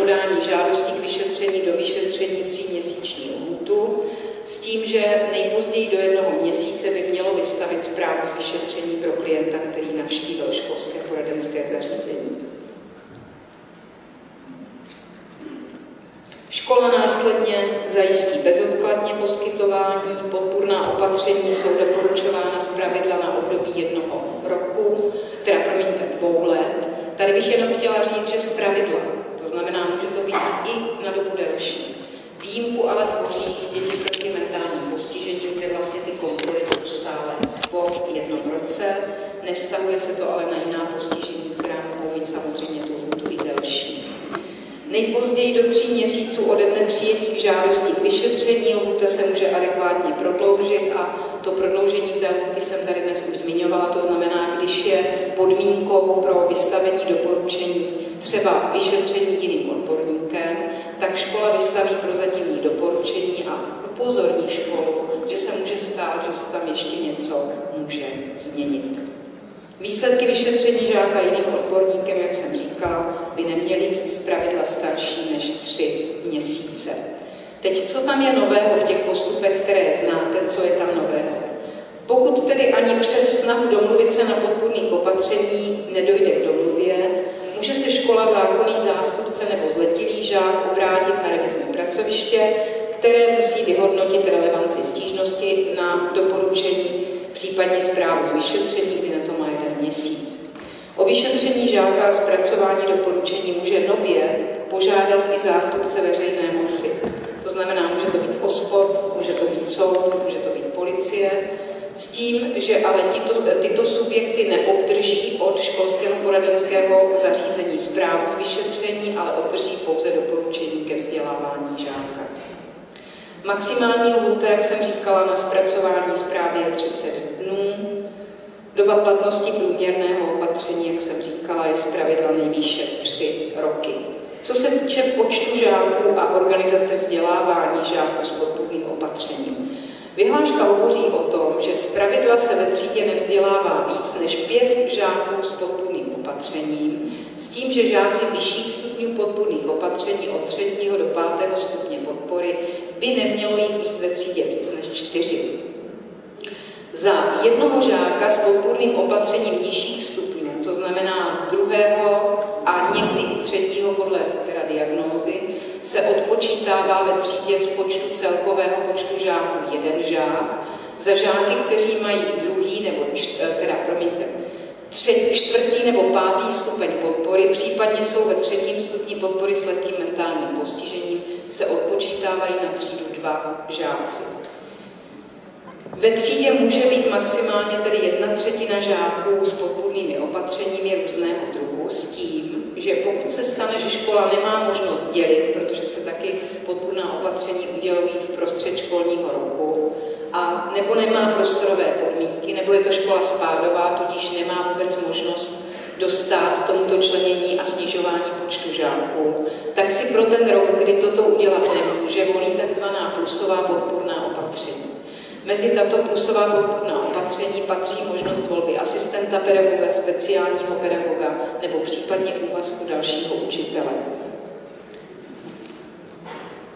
podání žádosti k vyšetření do vyšetření 3měsíční lhůtu, s tím, že nejpozději do 1 měsíce by mělo vystavit zprávu z vyšetření pro klienta, který navštívil školské poradenské zařízení. Škola následně zajistí bezodkladně poskytování. Podpůrná opatření jsou doporučována zpravidla na období 1 roku, teda 2 let. Tady bych jenom chtěla říct, že zpravidla, to znamená, může to být i na dobu delší. Výjimku ale tvoří děti s lehkým mentálním postižením, kde vlastně ty kontroly jsou stále po 1 roce. Nevztahuje se to ale na jiná postižení, která mohou mít samozřejmě tu lhůtu i delší. Nejpozději do 3 měsíců ode dne přijetí k žádosti k vyšetření lhůta se může adekvátně prodloužit a to prodloužení té lhůty jsem tady dnes už zmiňovala, to znamená, když je podmínkou pro vystavení doporučení třeba vyšetření jiným odborníkem, tak škola vystaví prozatímní doporučení a upozorní školu, že se může stát, že se tam ještě něco může změnit. Výsledky vyšetření žáka jiným odborníkem, jak jsem říkala, by neměly být zpravidla starší než 3 měsíce. Teď, co tam je nového v těch postupech, které znáte, co je tam nového? Pokud tedy ani přes snahu domluvit se na podpůrných opatření nedojde k domluvě, může se škola, zákonný zástupce nebo zletilý žák obrátit na revizní pracoviště, které musí vyhodnotit relevanci stížnosti na doporučení, případně zprávu z vyšetření, kdy na to má 1 měsíc. O vyšetření žáka a zpracování doporučení může nově požádat i zástupce veřejné moci. To znamená, může to být OSPOD, může to být soud, může to být policie, s tím, že ale tyto subjekty neobdrží od školského poradenského zařízení zprávu z vyšetření, ale obdrží pouze doporučení ke vzdělávání žáka. Maximální lhůta, jak jsem říkala, na zpracování zprávy je 30 dnů. Doba platnosti průměrného opatření, jak jsem říkala, je zpravidla nejvýše 3 roky. Co se týče počtu žáků a organizace vzdělávání žáků s podpůrným opatřením, vyhláška hovoří o tom, že zpravidla se ve třídě nevzdělává víc než 5 žáků s podpůrným opatřením, s tím, že žáci vyšších stupňů podpůrných opatření od 3. do 5. stupně podpory by nemělo jich být ve třídě víc než 4. Za jednoho žáka s podpůrným opatřením nižších stupňů, to znamená 2. a někdy i 3. podle teda diagnózy, se odpočítává ve třídě z počtu celkového počtu žáků 1 žák. Za žáky, kteří mají 2. nebo 4. nebo 5. stupeň podpory, případně jsou ve 3. stupni podpory s lehkým mentálním postižením, se odpočítávají na třídu 2 žáci. Ve třídě může být maximálně tedy 1/3 žáků s podpůrnými opatřeními různého druhu, s tím, že pokud se stane, že škola nemá možnost dělit, protože se taky podpůrná opatření udělují v prostřed školního roku, a nebo nemá prostorové podmínky, nebo je to škola spádová, tudíž nemá vůbec možnost dostát tomuto členění a snižování počtu žáků, tak si pro ten rok, kdy toto udělat nemůže, volí takzvaná plusová podpůrná opatření. Mezi tato plusová podpůrná opatření patří možnost volby asistenta pedagoga, speciálního pedagoga nebo případně úvazku dalšího učitele.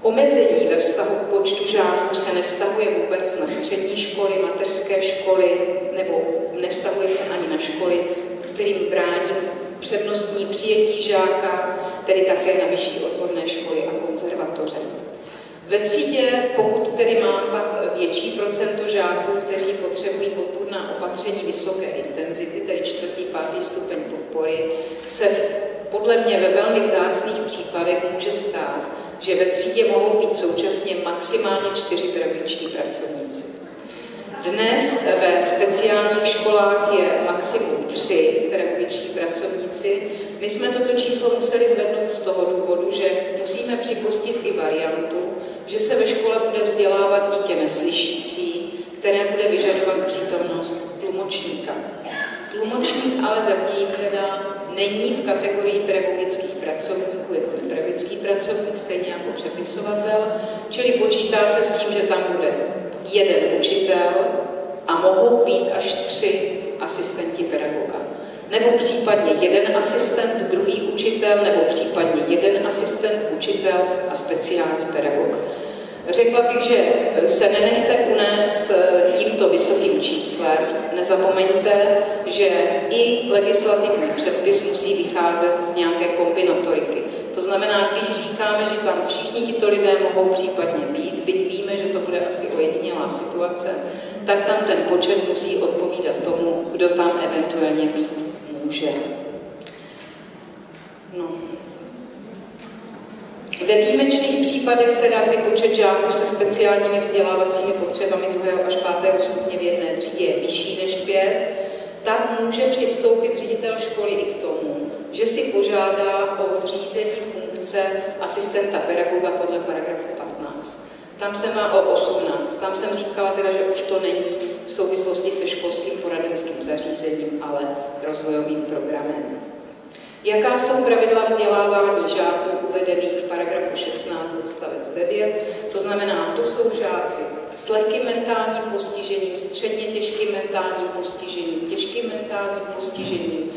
Omezení ve vztahu k počtu žáků se nevztahuje vůbec na střední školy, mateřské školy nebo nevztahuje se ani na školy, kterým brání přednostní přijetí žáka, tedy také na vyšší odborné školy a konzervatoře. Ve třídě, pokud tedy mám pak větší procento žáků, kteří potřebují podpůrná opatření vysoké intenzity, tedy 4., 5. stupeň podpory, se podle mě ve velmi vzácných případech může stát, že ve třídě mohou být současně maximálně 4 pedagogičtí pracovníci. Dnes ve speciálních školách je maximum 3 pedagogičtí pracovníci. My jsme toto číslo museli zvednout z toho důvodu, že musíme připustit i variantu, že se ve škole bude vzdělávat dítě neslyšící, které bude vyžadovat přítomnost tlumočníka. Tlumočník ale zatím teda není v kategorii pedagogických pracovníků, je to nepedagogický pracovník, stejně jako přepisovatel, čili počítá se s tím, že tam bude 1 učitel a mohou být až 3 asistenti pedagoga. Nebo případně 1 asistent, 2. učitel, nebo případně 1 asistent, učitel a speciální pedagog. Řekla bych, že se nenechte unést tímto vysokým číslem. Nezapomeňte, že i legislativní předpis musí vycházet z nějaké kombinatoriky. To znamená, když říkáme, že tam všichni tito lidé mohou případně být, byť víme, že to bude asi ojedinělá situace, tak tam ten počet musí odpovídat tomu, kdo tam eventuálně být může. No. Ve výjimečných případech, teda, kdy počet žáků se speciálními vzdělávacími potřebami 2. až 5. stupně v jedné třídě je vyšší než 5, tak může přistoupit ředitel školy i k tomu, že si požádá o zřízení funkce asistenta pedagoga podle paragrafu 15. Tam se má o 18. Tam jsem říkala teda, že už to není v souvislosti se školským poradenským zařízením, ale rozvojovým programem. Jaká jsou pravidla vzdělávání žáků uvedených v paragrafu 16 odstavec 9? To znamená, to jsou žáci s lehkým mentálním postižením, středně těžkým mentálním postižením, těžkým mentálním postižením.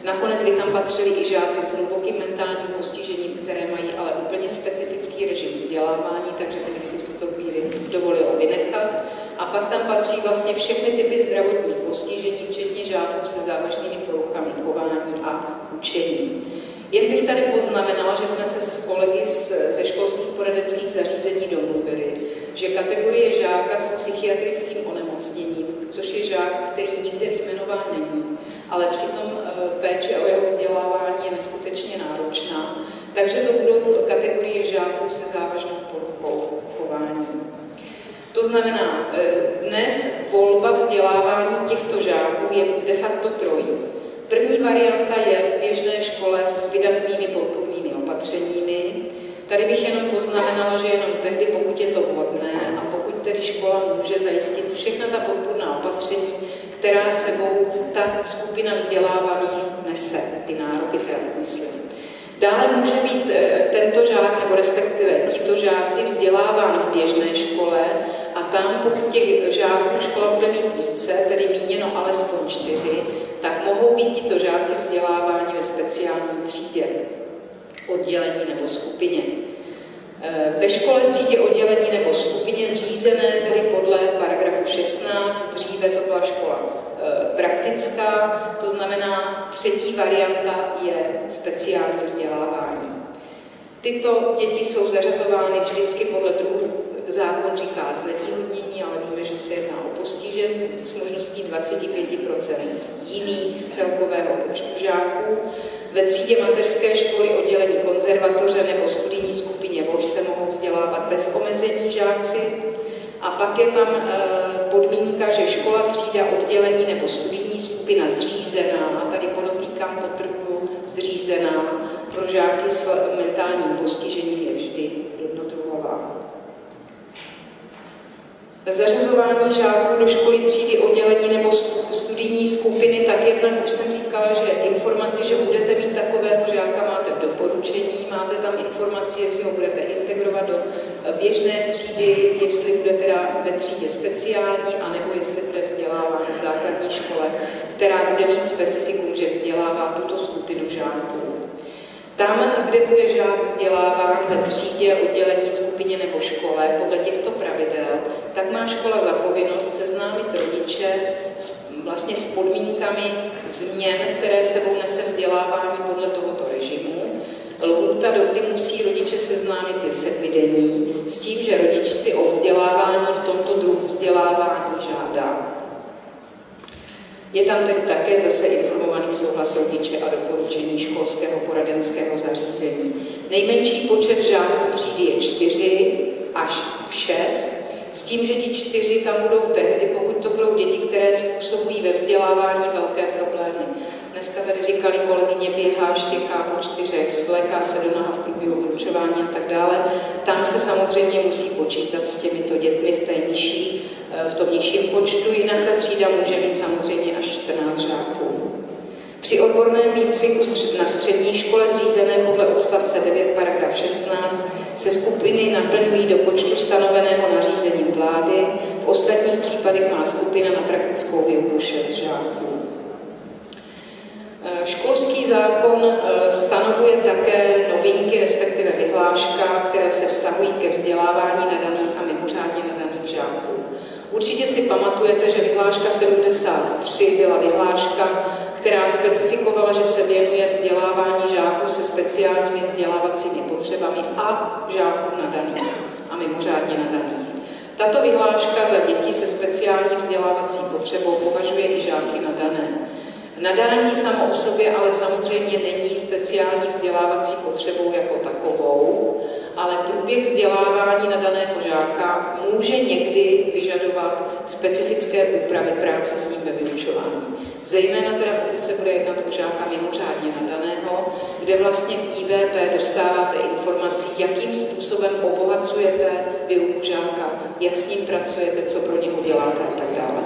Nakonec by tam patřili i žáci s hlubokým mentálním postižením, které mají ale úplně specifický režim vzdělávání, takže to bych si v tuto chvíli dovolila vynechat. A pak tam patří vlastně všechny typy zdravotních postižení, včetně žáků se závažnými poruchami chování a učení. Jen bych tady poznamenala, že jsme se s kolegy ze školských poradenských zařízení domluvili, že kategorie žáka s psychiatrickým onemocněním, což je žák, který nikde vyjmenován není, ale přitom péče o jeho vzdělávání je neskutečně náročná, takže to budou kategorie žáků se závažnou poruchou chování. To znamená, dnes volba vzdělávání těchto žáků je de facto trojí. První varianta je v běžné škole s vydatnými podpůrnými opatřeními. Tady bych jenom poznamenala, že jenom tehdy, pokud je to vhodné a pokud tedy škola může zajistit všechna ta podpůrná opatření, která sebou ta skupina vzdělávaných nese, ty nároky, které tak myslím. Dále může být tento žák, nebo respektive tito žáci vzděláván v běžné škole a tam, pokud těch žáků škola bude mít více, tedy míněno alespoň 4, tak mohou být tito žáci vzděláváni ve speciální třídě, oddělení nebo skupině. Ve škole, třídě, oddělení nebo skupině zřízené tedy podle paragrafu 16, dříve to byla škola praktická, to znamená třetí varianta je speciální vzdělávání. Tyto děti jsou zařazovány vždycky podle druhu, zákon říká znevýhodnění, ale víme, že se jedná o postižení s možností 25% jiných z celkového počtu žáků. Ve třídě mateřské školy, oddělení konzervatoře nebo studijní skupině VOŠ se mohou vzdělávat bez omezení žáci. A pak je tam podmínka, že škola, třída, oddělení nebo studijní skupina zřízená, tady podotýkám, podtrhuji, zřízená, pro žáky s mentálním postižením je vždy jednodruhová. Zařazování žáků do školy, třídy, oddělení nebo studijní skupiny, tak jednak už jsem říkala, že informaci, že budete mít takového žáka, máte v doporučení, máte tam informaci, jestli ho budete integrovat do běžné třídy, jestli bude teda ve třídě speciální, anebo jestli bude vzděláván v základní škole, která bude mít specifikum, že vzdělává tuto skupinu žáků. Tam, kde bude žák vzděláván ve třídě, oddělení, skupině nebo škole podle těchto pravidel, tak má škola za povinnost seznámit rodiče vlastně s podmínkami změn, které sebou nese vzdělávání podle tohoto režimu. Lhůta, dokdy musí rodiče seznámit, je 7 dní, s tím, že rodič si o vzdělávání v tomto druhu vzdělávání žádá. Je tam tedy také zase informovaný souhlas rodiče a doporučení školského poradenského zařízení. Nejmenší počet žáků třídy je 4 až 6, s tím, že ti 4 tam budou tehdy, pokud to budou děti, které způsobují ve vzdělávání velké problémy. Dneska tady říkali kolegyně, běhá, štěká po 4, svléká se do noha v průběhu vyučování a tak dále. Tam se samozřejmě musí počítat s těmito dětmi v tom nižším počtu, jinak ta třída může mít samozřejmě až 14 žáků. Při odborném výcviku na střední škole zřízené podle odstavce 9 paragraf 16 se skupiny naplňují do počtu stanoveného nařízením vlády. V ostatních případech má skupina na praktickou výuku 6 žáků. Školský zákon stanovuje také novinky, podmínky, respektive vyhláška, které se vztahují ke vzdělávání nadaných a mimořádně nadaných žáků. Určitě si pamatujete, že vyhláška 73 byla vyhláška, která specifikovala, že se věnuje vzdělávání žáků se speciálními vzdělávacími potřebami a žáků nadaných a mimořádně nadaných. Tato vyhláška za děti se speciální vzdělávací potřebou považuje i žáky nadané. Nadání samo o sobě ale samozřejmě není speciální vzdělávací potřebou jako takovou, ale průběh vzdělávání nadaného žáka může někdy vyžadovat specifické úpravy práce s ním ve vyučování. Zejména teda pokud se bude jednat o žáka mimořádně nadaného, kde vlastně v IVP dostáváte informací, jakým způsobem obohacujete výuku žáka, jak s ním pracujete, co pro něho děláte a tak dále.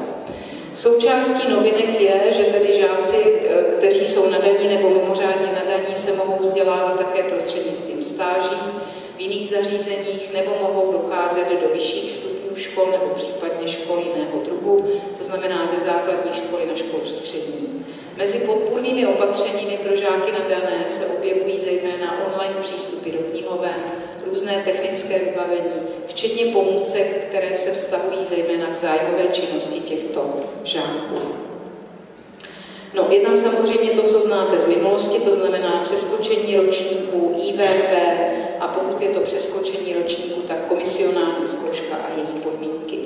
Součástí novinek je, že tedy žáci, kteří jsou nadaní nebo mimořádně nadaní, se mohou vzdělávat také prostřednictvím stáží v jiných zařízeních nebo mohou docházet do vyšších stupňů škol nebo případně škol jiného druhu, to znamená ze základní školy na školu střední. Mezi podpůrnými opatřeními pro žáky nadané se objevují zejména online přístupy do knihoven, různé technické vybavení, včetně pomůcek, které se vztahují zejména k zájmové činnosti těchto žáků. No, je tam samozřejmě to, co znáte z minulosti, to znamená přeskočení ročníků, IVP a pokud je to přeskočení ročníku, tak komisionální zkouška a její podmínky.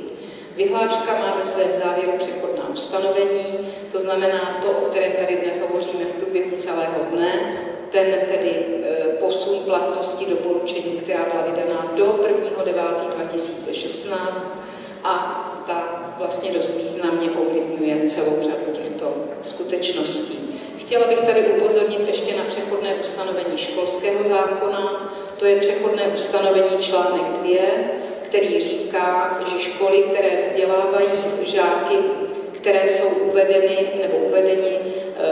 Vyhláška má ve svém závěru přechodná ustanovení, to znamená to, o kterém tady dnes hovoříme v průběhu celého dne, ten tedy posun platnosti doporučení, která byla vydaná do 1.9.2016 a ta vlastně dost významně ovlivňuje celou řadu těchto skutečností. Chtěla bych tady upozornit ještě na přechodné ustanovení školského zákona, to je přechodné ustanovení článek 2, který říká, že školy, které vzdělávají žáky, které jsou uvedeni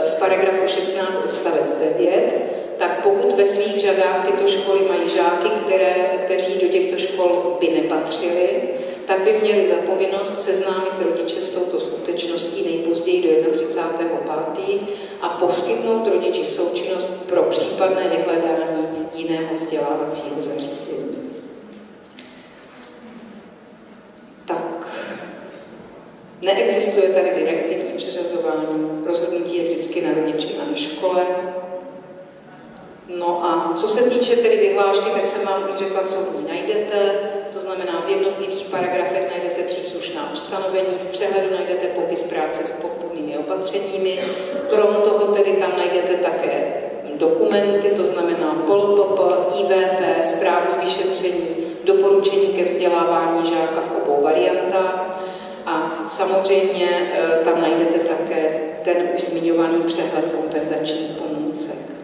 v paragrafu 16 odstavec 9, tak pokud ve svých řadách tyto školy mají žáky, kteří do těchto škol by nepatřili, tak by měli za povinnost seznámit rodiče s touto skutečností nejpozději do 31.5. a poskytnout rodiči součinnost pro případné vyhledání jiného vzdělávacího zařízení. Tak, neexistuje tady direktivní přeřazování, rozhodnutí je vždycky na rodiči a na škole. No a co se týče tedy vyhlášky, tak jsem vám už řekla, co v ní najdete. To znamená, v jednotlivých paragrafech najdete příslušná ustanovení, v přehledu najdete popis práce s podpůrnými opatřeními. Krom toho tedy tam najdete také dokumenty, to znamená POLPP, IVP, zprávu z vyšetření, doporučení ke vzdělávání žáka v obou variantách a samozřejmě tam najdete také ten už zmiňovaný přehled kompenzačních pomůcek.